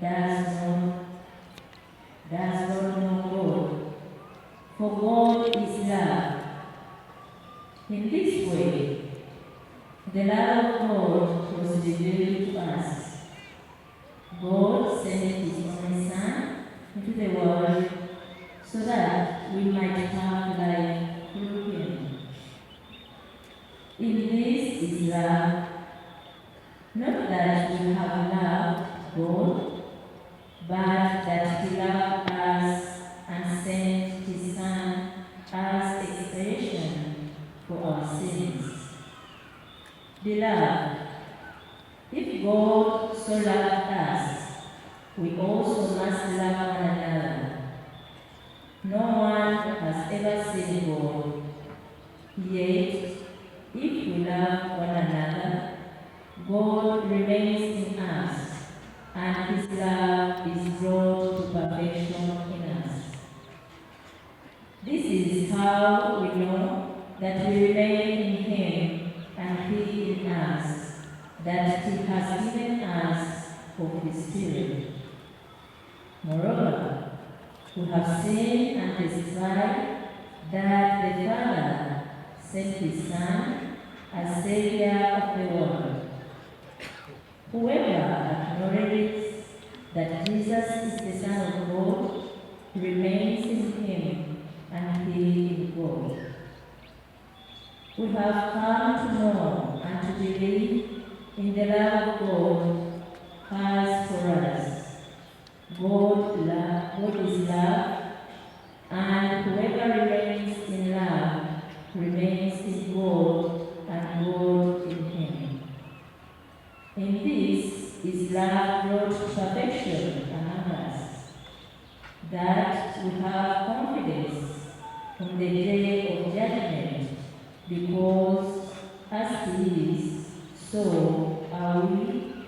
does not know God, for God is love. In this way, the love of God was revealed to us. God sent His only Son into the world so that we might have life through Him. In this is love, not that we have loved God, but that He loved us and sent His Son as expiation for our sins. Beloved, if God so loved us, we also must love one another. No one has ever seen God. Yet, if we love one another, God remains in us, and His love is brought to perfection in us. This is how we know that we remain in Him and He in us, that He has given us of His Spirit. Moreover, we have seen and testified that the Father sent His Son as Savior of the world. Whoever acknowledges that Jesus is the Son of God remains in Him and He in God. We have come to know and to believe in the love of God has for us. God is love, and whoever remains in love remains in God and God in Him. In this is love brought to perfection among us, that we have confidence on the day of judgment, because as He is, so are we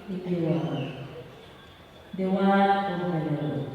in the world. The word of the Lord.